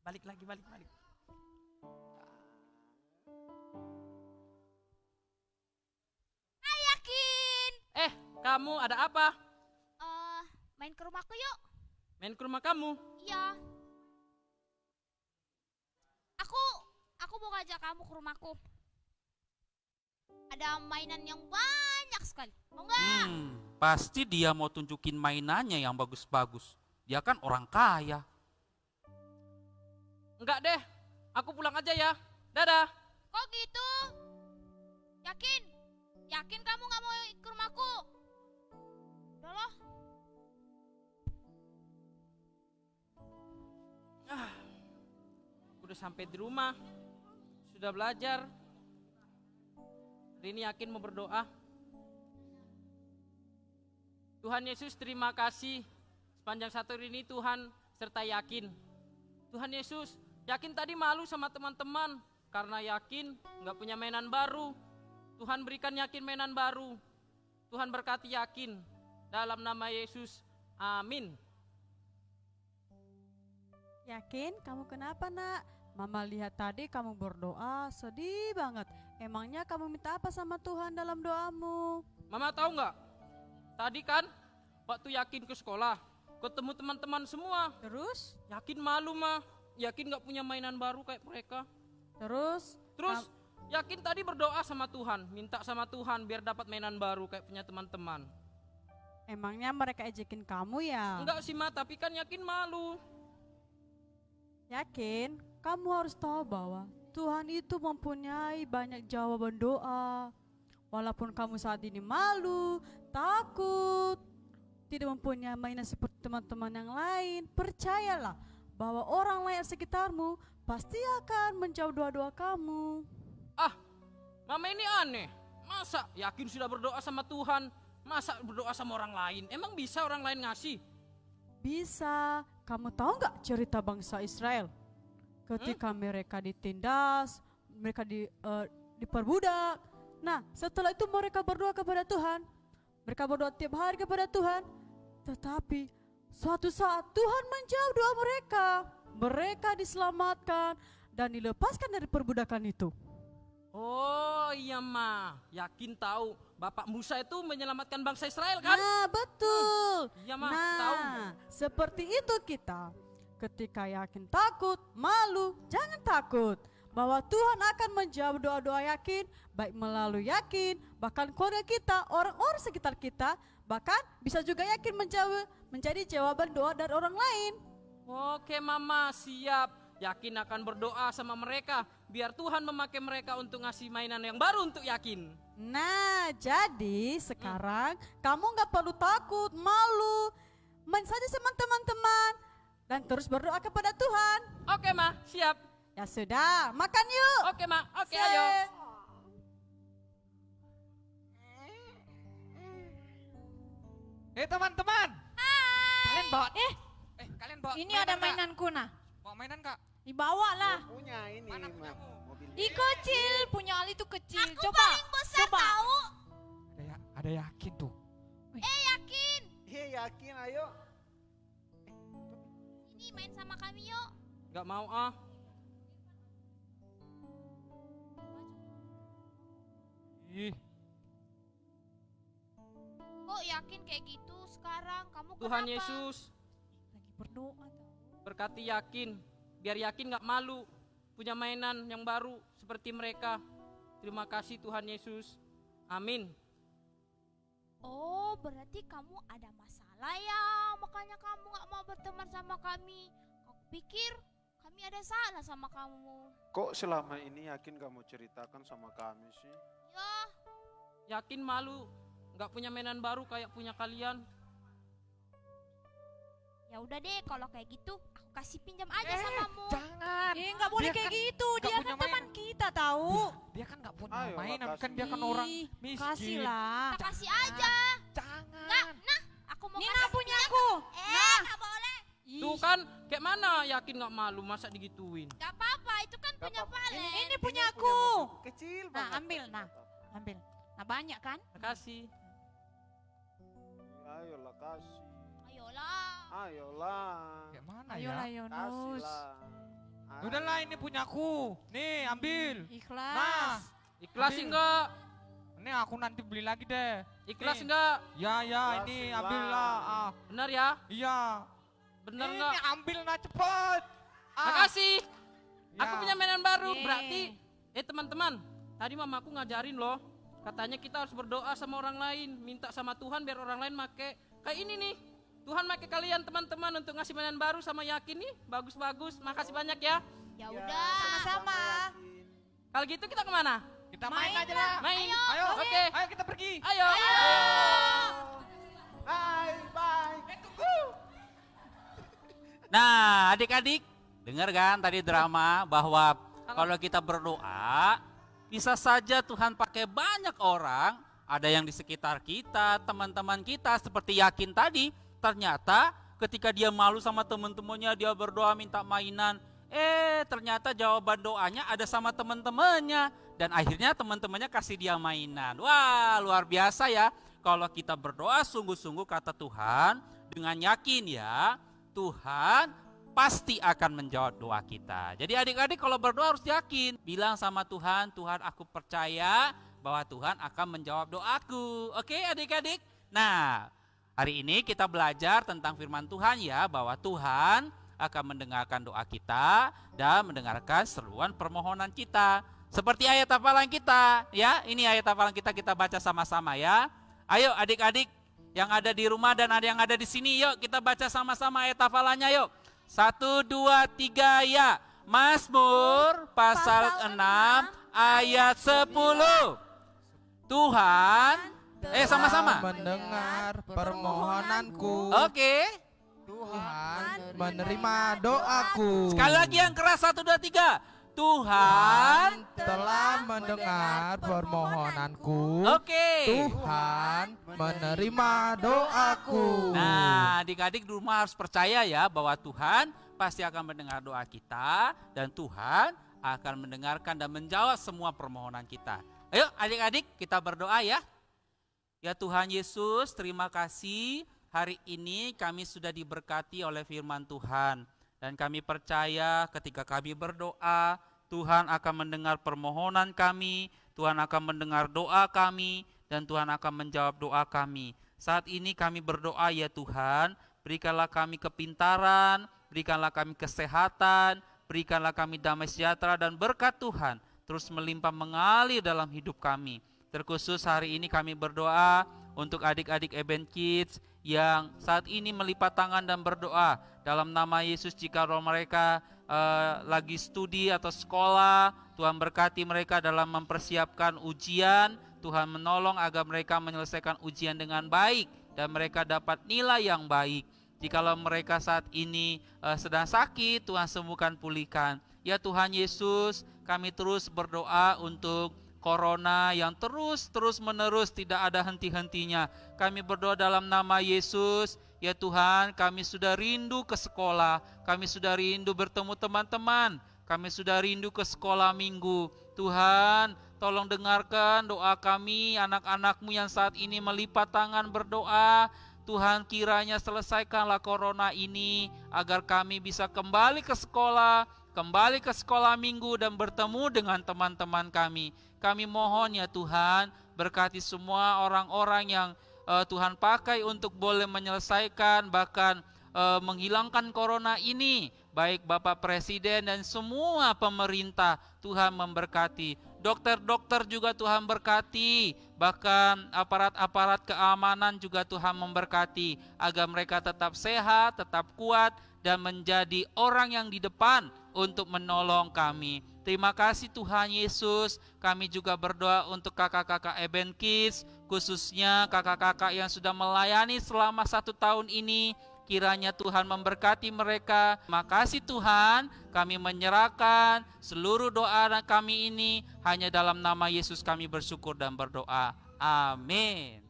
Balik lagi.
Yakin.
Kamu ada apa?
Main ke rumahku yuk.
Main ke rumah kamu?
Iya. Aku mau ngajak kamu ke rumahku. Ada mainan yang banyak sekali. Mau nggak?
Pasti dia mau tunjukin mainannya yang bagus-bagus. Dia kan orang kaya.
Enggak deh, aku pulang aja ya. Dadah.
Kok gitu? Yakin? Yakin kamu nggak mau ke rumahku? Udah loh.
Udah sampai di rumah. Sudah belajar. Hari ini yakin mau berdoa. Tuhan Yesus, terima kasih sepanjang satu hari ini Tuhan serta yakin. Tuhan Yesus, yakin tadi malu sama teman-teman karena yakin nggak punya mainan baru. Tuhan berikan yakin mainan baru. Tuhan berkati yakin dalam nama Yesus. Amin.
Yakin? Kamu kenapa nak? Mama lihat tadi kamu berdoa sedih banget. Emangnya kamu minta apa sama Tuhan dalam doamu?
Mama tahu nggak? Tadi kan waktu yakin ke sekolah, ketemu teman-teman semua.
Terus?
Yakin malu mah, yakin nggak punya mainan baru kayak mereka.
Terus?
Yakin tadi berdoa sama Tuhan, minta sama Tuhan biar dapat mainan baru kayak punya teman-teman.
Emangnya mereka ejekin kamu ya?
Enggak sih ma, tapi kan yakin malu.
Yakin? Kamu harus tahu bahwa Tuhan itu mempunyai banyak jawaban doa. Walaupun kamu saat ini malu, takut, tidak mempunyai mainan seperti teman-teman yang lain, percayalah bahwa orang lain sekitarmu pasti akan menjawab doa-doa kamu.
Mama ini aneh, masa yakin sudah berdoa sama Tuhan, masa berdoa sama orang lain? Emang bisa orang lain ngasih?
Bisa. Kamu tahu nggak cerita bangsa Israel? Ketika mereka ditindas, mereka diperbudak. Nah, setelah itu mereka berdoa kepada Tuhan. Mereka berdoa tiap hari kepada Tuhan. Tetapi suatu saat Tuhan menjawab doa mereka. Mereka diselamatkan dan dilepaskan dari perbudakan itu.
Oh iya Ma, yakin tahu Bapak Musa itu menyelamatkan bangsa Israel kan?
Nah, betul.
Iya Ma, tahu.
Seperti itu kita. Ketika yakin takut, malu, jangan takut. Bahwa Tuhan akan menjawab doa-doa yakin, baik melalui yakin, bahkan keluarga kita, orang-orang sekitar kita, bahkan bisa juga yakin menjadi jawaban doa dari orang lain.
Oke Mama, siap. Yakin akan berdoa sama mereka, biar Tuhan memakai mereka untuk ngasih mainan yang baru untuk yakin.
Nah, jadi sekarang kamu gak perlu takut, malu, main saja sama teman-teman, dan terus berdoa kepada Tuhan.
Oke Ma, siap.
Ya sudah, makan yuk.
Oke Ma, oke
Sip.
ayo.
Teman-teman. Kalian bawa kalian bawa
Ini ada mainanku nah.
Bawa mainan Kak.
Dibawa lah.
Punya ini
Mana punyamu?
Ih kecil, punya Ali tuh kecil.
Aku
Coba.
paling besar
coba.
tahu.
Ada yakin tuh.
Yakin.
Iya yakin, ayo.
Ini main sama kami yuk.
Gak mau ah.
Ih,
Kok yakin kayak gitu sekarang? Kamu
Tuhan
kenapa?
Yesus
Lagi berdoa tau.
berkati yakin, biar yakin gak malu punya mainan yang baru seperti mereka. Terima kasih Tuhan Yesus. Amin.
Oh, berarti kamu ada masalah ya, makanya kamu gak mau berteman sama kami. Aku pikir kami ada salah sama kamu.
Kok selama ini yakin kamu ceritakan sama kami sih?
Ya,
Yakin malu gak punya mainan baru kayak punya kalian.
ya udah deh kalau kayak gitu, aku kasih pinjam aja samamu.
jangan.
Nggak boleh
Dia
kayak
kan
gitu.
nggak
Dia
punya
kan teman
mainan.
kita tahu.
Dia kan nggak punya
Ayolah,
mainan, kan
kasih.
dia kan orang
Ih,
miskin.
kasihlah.
Kita kasih aja.
Jangan.
Aku mau
Nina
kasih
punya
pinjam.
aku.
Gak boleh.
Ih,
Tuh kan, kayak mana yakin gak malu masa digituin?
Gak apa-apa, itu kan punya Valen.
Ini punya aku.
Kecil
Nah,
banget.
ambil, nah. Ambil. Nah, banyak kan?
Makasih.
Ayolah kasih.
Ayolah.
Ayolah.
Kayak mana
Ayolah
ya?
Yunus.
Kasihlah.
Udahlah ini punyaku. Nih ambil.
Ikhlas.
Nah,
Ikhlas
Ambil.
enggak?
ini aku nanti beli lagi deh.
Ikhlas
Nih.
enggak?
Ya ini
Kasihlah.
ambillah.
Benar ya?
Iya.
Benar
Ini
enggak?
ambil nah cepet.
Makasih.
Ya.
Aku punya mainan baru.
Yeay.
Berarti, teman-teman, tadi mamaku ngajarin loh. Katanya kita harus berdoa sama orang lain, minta sama Tuhan biar orang lain make kayak ini nih. Tuhan make kalian teman-teman untuk ngasih mainan baru sama yakin nih. Bagus-bagus. Makasih banyak ya.
Ya udah.
Sama-sama.
Kalau gitu kita kemana?
Kita main aja lah.
Main.
Ayo,
Oke.
Ayo kita pergi.
Ayo.
Bye, bye.
Nah, adik-adik, dengar kan tadi drama bahwa kalau kita berdoa, bisa saja Tuhan pakai banyak orang, ada yang di sekitar kita, teman-teman kita, seperti yakin tadi, ternyata ketika dia malu sama teman-temannya, dia berdoa minta mainan, ternyata jawaban doanya ada sama teman-temannya, dan akhirnya teman-temannya kasih dia mainan. Wah, luar biasa ya, kalau kita berdoa sungguh-sungguh kata Tuhan, dengan yakin ya, Tuhan pasti akan menjawab doa kita. Jadi adik-adik kalau berdoa harus yakin. Bilang sama Tuhan, Tuhan aku percaya bahwa Tuhan akan menjawab doaku. Oke adik-adik? Nah, hari ini kita belajar tentang firman Tuhan ya, bahwa Tuhan akan mendengarkan doa kita dan mendengarkan seruan permohonan kita. Seperti ayat hafalan kita ya, ini ayat hafalan kita baca sama-sama ya. Ayo adik-adik yang ada di rumah dan ada yang ada di sini, yuk kita baca sama-sama ayat hafalannya yuk. 1, 2, 3 ya. Mazmur pasal 6 ayat 10. Tuhan, sama-sama.
Mendengar permohonanku.
Oke.
Tuhan menerima doaku.
Sekali lagi yang keras 1, 2, 3. Tuhan.
Telah mendengar permohonanku.
Oke.
Tuhan menerima doaku.
Nah, adik-adik di rumah harus percaya ya bahwa Tuhan pasti akan mendengar doa kita dan Tuhan akan mendengarkan dan menjawab semua permohonan kita. Ayo adik-adik kita berdoa ya. Ya Tuhan Yesus, terima kasih hari ini kami sudah diberkati oleh firman Tuhan. Dan kami percaya ketika kami berdoa, Tuhan akan mendengar permohonan kami, Tuhan akan mendengar doa kami, dan Tuhan akan menjawab doa kami. Saat ini kami berdoa, ya Tuhan, berikanlah kami kepintaran, berikanlah kami kesehatan, berikanlah kami damai sejahtera, dan berkat Tuhan terus melimpah mengalir dalam hidup kami. Terkhusus hari ini kami berdoa untuk adik-adik Eben Kids yang saat ini melipat tangan dan berdoa dalam nama Yesus. Jika roh mereka lagi studi atau sekolah, Tuhan berkati mereka dalam mempersiapkan ujian. Tuhan menolong agar mereka menyelesaikan ujian dengan baik dan mereka dapat nilai yang baik. Jikalau mereka saat ini sedang sakit, Tuhan sembuhkan, pulihkan. Ya Tuhan Yesus, kami terus berdoa untuk Corona yang terus menerus tidak ada henti-hentinya. Kami berdoa dalam nama Yesus. Ya Tuhan, kami sudah rindu ke sekolah, kami sudah rindu bertemu teman-teman, kami sudah rindu ke sekolah minggu. Tuhan, tolong dengarkan doa kami, anak-anak-Mu yang saat ini melipat tangan berdoa. Tuhan, kiranya selesaikanlah Corona ini agar kami bisa kembali ke sekolah minggu dan bertemu dengan teman-teman kami. Kami mohon ya Tuhan, berkati semua orang-orang yang Tuhan pakai untuk boleh menyelesaikan bahkan menghilangkan Corona ini. Baik Bapak Presiden dan semua pemerintah, Tuhan memberkati. Dokter-dokter juga Tuhan berkati, bahkan aparat-aparat keamanan juga Tuhan memberkati, agar mereka tetap sehat, tetap kuat, dan menjadi orang yang di depan untuk menolong kami. Terima kasih Tuhan Yesus. Kami juga berdoa untuk kakak-kakak Eben Kids, khususnya kakak-kakak yang sudah melayani selama 1 tahun ini. Kiranya Tuhan memberkati mereka. Terima kasih Tuhan, kami menyerahkan seluruh doa kami ini hanya dalam nama Yesus kami bersyukur dan berdoa. Amin.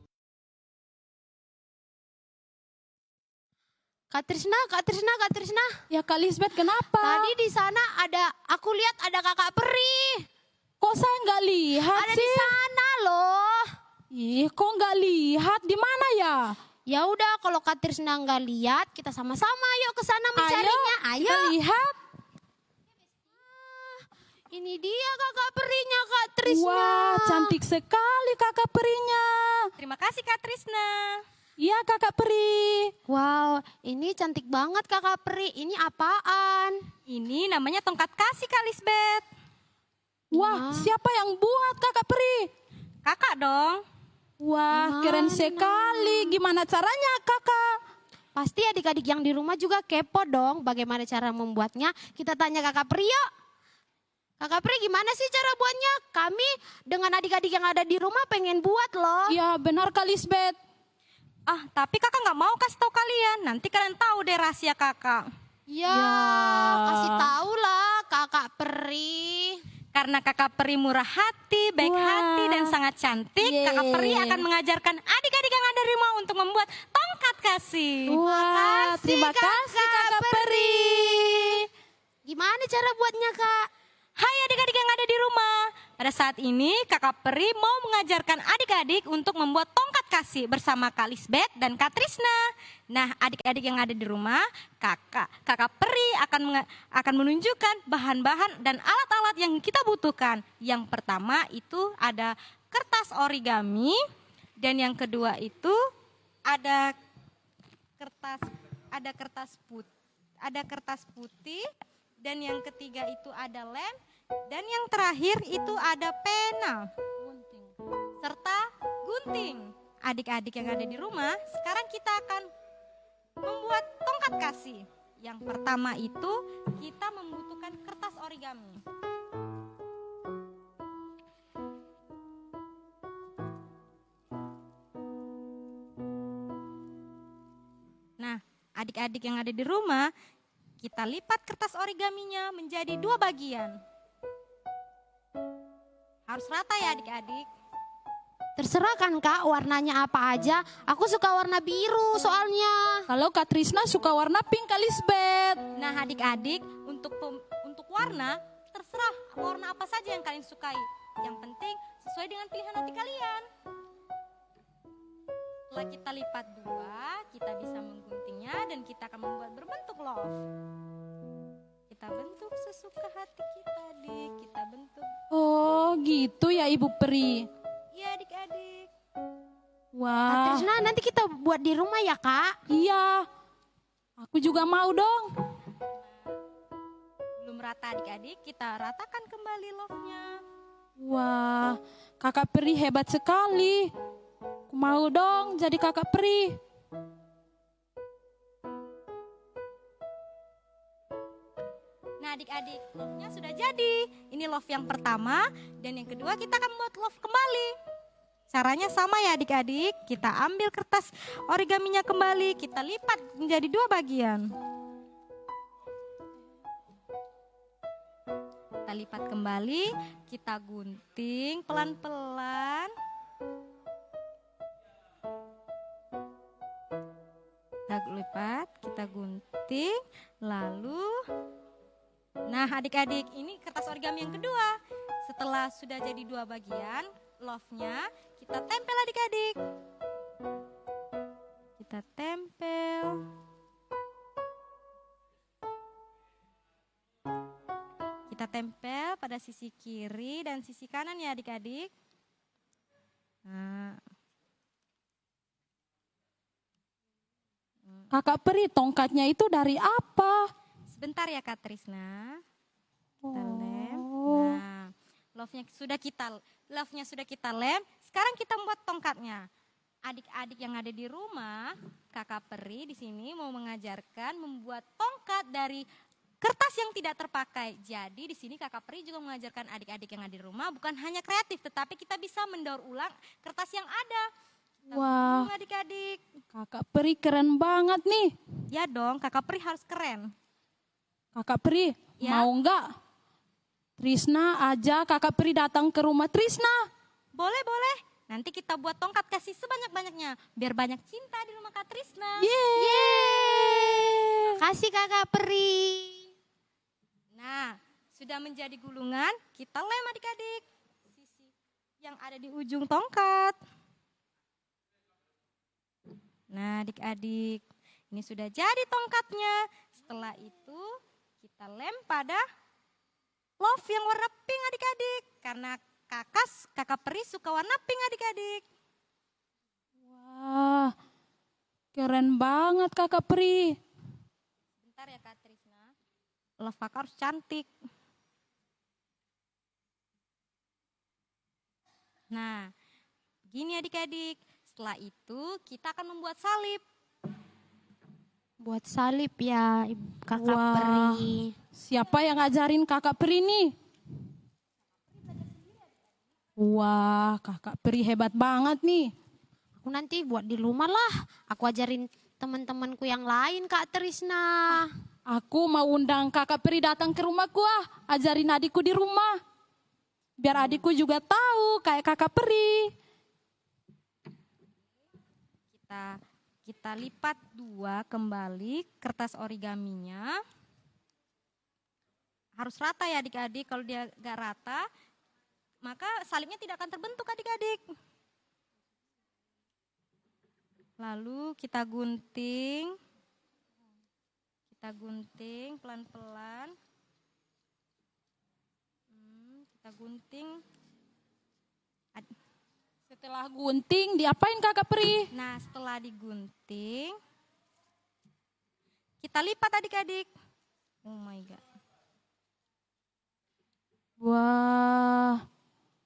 Kak Trisna.
Ya Kak Lisbeth, kenapa?
Tadi di sana aku lihat ada Kakak Peri.
Kok saya nggak lihat
Ada
sih?
di sana loh.
Ih, kok nggak lihat? Di mana ya?
Ya udah, kalau Kak Trisna nggak lihat, kita sama-sama yuk ke sana mencarinya. Ayo.
Kita lihat.
Ini dia Kakak Perinya, Kak Trisna.
Wah, cantik sekali Kakak Perinya.
Terima kasih Kak Trisna.
Iya Kakak Peri.
Wow, ini cantik banget Kakak Peri. Ini apaan?
Ini namanya tongkat kasih Kak Lisbeth.
Wah, siapa yang buat Kakak Peri?
Kakak dong.
Wah, keren sekali. Gimana caranya Kakak?
Pasti adik-adik yang di rumah juga kepo dong bagaimana cara membuatnya. Kita tanya Kakak Peri yuk. Kakak Peri, gimana sih cara buatnya? Kami dengan adik-adik yang ada di rumah pengen buat loh.
Ya benar Kak Lisbeth.
Ah, tapi kakak nggak mau kasih tahu kalian. Nanti kalian tahu deh rahasia kakak.
Ya, kasih tahu lah Kakak Peri.
Karena Kakak Peri murah hati, baik hati, dan sangat cantik, Kakak Peri akan mengajarkan adik-adik yang ada di rumah untuk membuat tongkat kasih.
Wah, terima kasih Kakak Peri.
Gimana cara buatnya Kak?
Hai adik-adik yang ada di rumah. Pada saat ini Kakak Peri mau mengajarkan adik-adik untuk membuat tongkat kasih bersama Kak Lisbeth dan Kak Trisna. Nah, adik-adik yang ada di rumah, Kakak Peri akan menunjukkan bahan-bahan dan alat-alat yang kita butuhkan. Yang pertama itu ada kertas origami, dan yang kedua itu ada kertas putih, dan yang ketiga itu ada lem, dan yang terakhir itu ada pena serta gunting. Adik-adik yang ada di rumah, sekarang kita akan membuat tongkat kasih. Yang pertama itu kita membutuhkan kertas origami. Nah, adik-adik yang ada di rumah, kita lipat kertas origaminya menjadi 2 bagian. Harus rata ya adik-adik.
Terserah kan Kak, warnanya apa aja. Aku suka warna biru soalnya.
Kalau Kak Trisna suka warna pink Kak Lisbeth.
Nah adik-adik, untuk warna, terserah warna apa saja yang kalian sukai. Yang penting sesuai dengan pilihan hati kalian. Setelah kita lipat 2, kita bisa mengguntingnya dan kita akan membuat berbentuk love. Kita bentuk sesuka hati kita, adik. Kita bentuk.
Oh, gitu ya Ibu Peri.
Iya, adik-adik.
Wah,
Trisna, nanti kita buat di rumah ya, Kak?
iya. Aku juga mau dong.
Belum rata adik-adik, kita ratakan kembali love-nya.
Wah, Kakak Peri hebat sekali. Aku mau dong jadi Kakak Peri.
Nah adik-adik, love-nya sudah jadi. Ini love yang pertama dan yang kedua kita akan buat love kembali. Caranya sama ya adik-adik, kita ambil kertas origaminya kembali, kita lipat menjadi 2 bagian. Kita lipat kembali, kita gunting pelan-pelan. Kita lipat, kita gunting, lalu nah adik-adik, ini kertas origami yang kedua. Setelah sudah jadi 2 bagian, love-nya kita tempel adik-adik. Kita tempel. Kita tempel pada sisi kiri dan sisi kanan ya adik-adik. Nah.
Kakak Peri, tongkatnya itu dari apa?
Sebentar ya Kak Trisna. Kita lem.
Oh.
Nah, love-nya sudah kita lem. Sekarang kita membuat tongkatnya. Adik-adik yang ada di rumah, Kakak Peri di sini mau mengajarkan membuat tongkat dari kertas yang tidak terpakai. Jadi di sini Kakak Peri juga mengajarkan adik-adik yang ada di rumah bukan hanya kreatif, tetapi kita bisa mendaur ulang kertas yang ada.
Wah,
Adik-adik.
Kakak Peri keren banget nih.
Ya dong, Kakak Peri harus keren.
Kakak Peri,
Ya.
mau enggak? Trisna ajak Kakak Peri datang ke rumah Trisna.
Boleh, boleh. Nanti kita buat tongkat kasih sebanyak-banyaknya. Biar banyak cinta di rumah Kak Trisna.
Yeay.
Kasih Kakak Peri.
Nah, sudah menjadi gulungan, kita lem adik-adik. Sisi yang ada di ujung tongkat. Nah adik-adik, ini sudah jadi tongkatnya. Setelah itu kita lem pada love yang warna pink adik-adik. Karena kakak Peri suka warna pink adik-adik.
Wah, keren banget Kakak Peri.
Bentar ya Kak Trisna, love kakak harus cantik. Nah, begini adik-adik. Setelah itu kita akan membuat salib.
Buat salib ya, Kakak
Wah.
Peri.
Siapa yang ngajarin Kakak Peri nih? Wah, Kakak Peri hebat banget nih.
Aku nanti buat di rumah lah. Aku ajarin teman-temanku yang lain, Kak Trisna.
Aku mau undang Kakak Peri datang ke rumahku, ajarin adikku di rumah. Biar adikku juga tahu kayak Kakak Peri.
Kita lipat 2 kembali kertas origaminya. Harus rata ya adik-adik. Kalau dia gak rata, maka salibnya tidak akan terbentuk adik-adik. Lalu kita gunting. Kita gunting pelan-pelan. Kita gunting.
Setelah gunting, diapain Kakak Peri?
Nah, setelah digunting, kita lipat adik-adik. Oh my God.
Wah,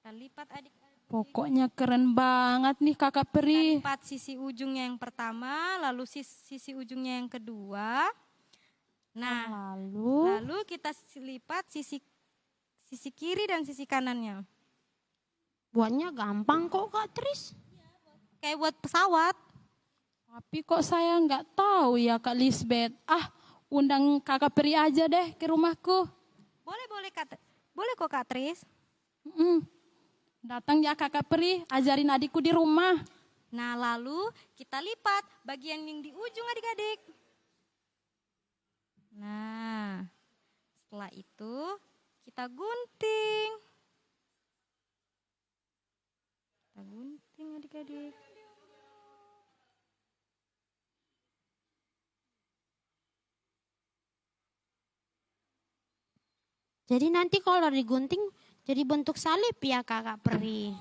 Kita lipat adik-adik.
pokoknya keren banget nih Kakak
Kita
Peri.
lipat sisi ujungnya yang pertama, lalu sisi ujungnya yang kedua. Nah, lalu kita lipat sisi kiri dan sisi kanannya.
Buatnya gampang kok Kak Tris.
Kayak buat pesawat.
Tapi kok saya nggak tahu ya Kak Lisbeth. Undang Kakak Peri aja deh ke rumahku.
Boleh kok Kak Tris.
Datang ya Kakak Peri, ajarin adikku di rumah.
Nah, lalu kita lipat bagian yang di ujung adik-adik. Nah, setelah itu kita gunting. Kita gunting adik-adik.
Jadi nanti kalau digunting jadi bentuk salib ya Kakak Peri.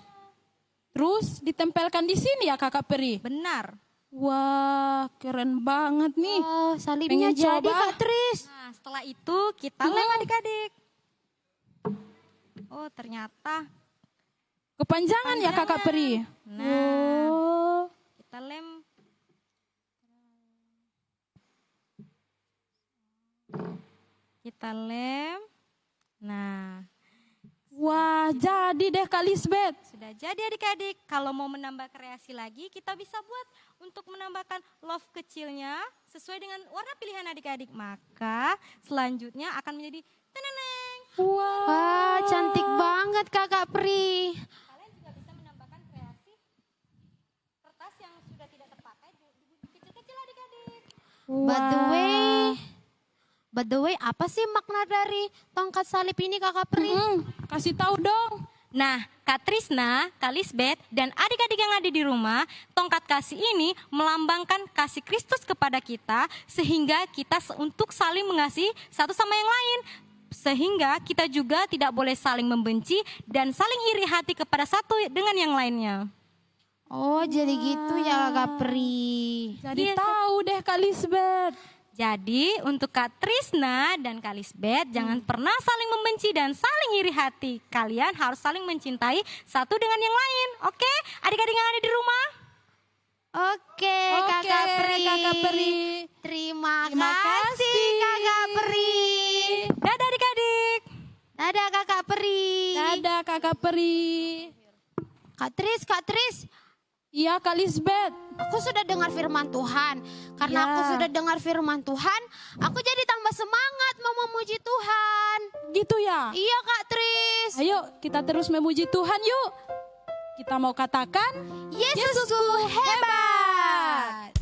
Terus ditempelkan di sini ya Kakak Peri?
Benar.
Wah, keren banget nih.
Oh, salibnya
Pengen
jadi
coba.
Kak Tris.
Nah, setelah itu kita lem adik-adik. Oh, ternyata.
Kepanjangan ya Kakak Peri?
Nah,
Oh.
kita lem. Kita lem. Nah,
Wah, jadi deh Kak Lisbeth.
sudah jadi adik-adik. Kalau mau menambah kreasi lagi, kita bisa buat untuk menambahkan love kecilnya sesuai dengan warna pilihan adik-adik. Maka selanjutnya akan menjadi teneneng.
Wah, cantik banget Kakak Peri.
Kalian juga bisa menambahkan kreasi kertas yang sudah tidak terpakai dibuat kecil-kecil adik-adik.
By the way, apa sih makna dari tongkat salib ini Kakak Peri?
Kasih tahu dong.
Nah, Kak Trisna, Kak Lisbeth, dan adik-adik yang ada di rumah, tongkat kasih ini melambangkan kasih Kristus kepada kita, sehingga kita untuk saling mengasihi satu sama yang lain. Sehingga kita juga tidak boleh saling membenci dan saling iri hati kepada satu dengan yang lainnya.
Oh, jadi gitu ya Kakak Peri.
Jadi
Iya,
tahu deh Kak Lisbeth.
Jadi untuk Kak Trisna dan Kak Lisbeth, jangan pernah saling membenci dan saling iri hati. Kalian harus saling mencintai satu dengan yang lain. Oke, adik-adik yang ada di rumah?
Oke, Kakak Peri. Terima kasih Kakak Peri.
Dadah adik-adik.
Dadah Kakak Peri.
Dadah Kakak Peri.
Kak Tris.
Iya Kak Lisbeth.
Aku sudah dengar firman Tuhan. Karena aku sudah dengar firman Tuhan, aku jadi tambah semangat mau memuji Tuhan.
Gitu ya?
Iya Kak Tris.
Ayo kita terus memuji Tuhan yuk. Kita mau katakan,
Yesusku hebat.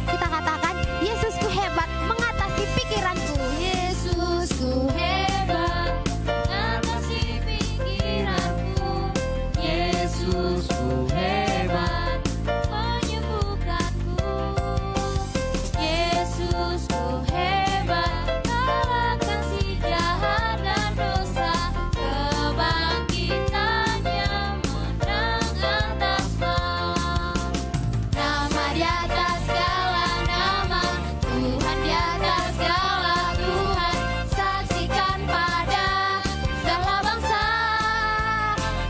Kita katakan, Yesusku hebat mengatasi pikiranku. Yesusku hebat mengatasi pikiranku. Yesusku hebat menyembuhkanku. Yesusku hebat kalahkan si jahat dan dosa. Kebangkitannya menang atas maut. Nama di atas segala nama, Tuhan di atas segala Tuhan. Saksikan pada segala bangsa,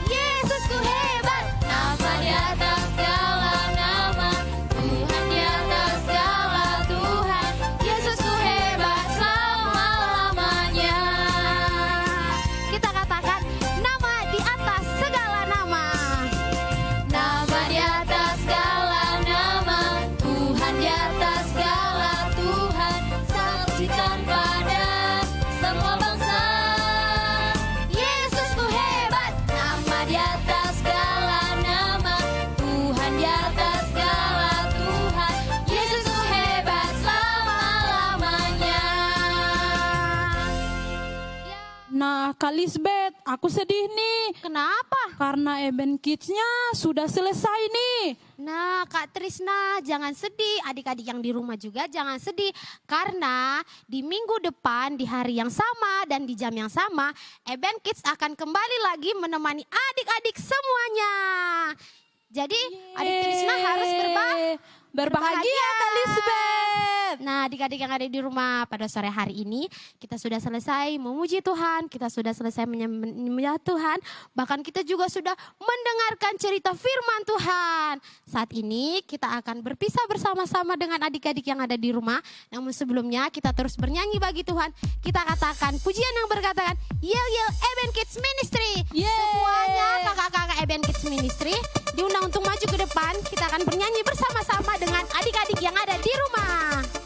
Yesusku hebat. Nama di atas segala nama, Tuhan di atas segala Tuhan. Yesusku hebat selama-lamanya. Kita katakan, nama di atas segala nama. Nama di atas segala nama, Tuhan di atas segala Tuhan. Saksikan pada semua bangsa, Yesusku hebat. Nama di atas segala nama, Tuhan di atas segala Tuhan. Yesusku hebat selama-lamanya.
nah Kak Lisbeth, aku sedih nih.
Kenapa?
Karena event kids-nya sudah selesai nih.
Nah, Kak Trisna, jangan sedih. Adik-adik yang di rumah juga jangan sedih. Karena di minggu depan, di hari yang sama dan di jam yang sama, Eben Kids akan kembali lagi menemani adik-adik semuanya. Jadi, adik Trisna harus
berbahagia Kak Lisbeth.
Nah, adik-adik yang ada di rumah, pada sore hari ini kita sudah selesai memuji Tuhan, kita sudah selesai menyembah Tuhan, bahkan kita juga sudah mendengarkan cerita firman Tuhan. Saat ini kita akan berpisah bersama-sama dengan adik-adik yang ada di rumah. Namun sebelumnya kita terus bernyanyi bagi Tuhan. Kita katakan pujian yang berkatakan, Yel Yel Eben Kids Ministry. Semuanya kakak-kakak Eben Kids Ministry diundang untuk maju ke depan. Kita akan bernyanyi bersama-sama dengan adik-adik yang ada di rumah.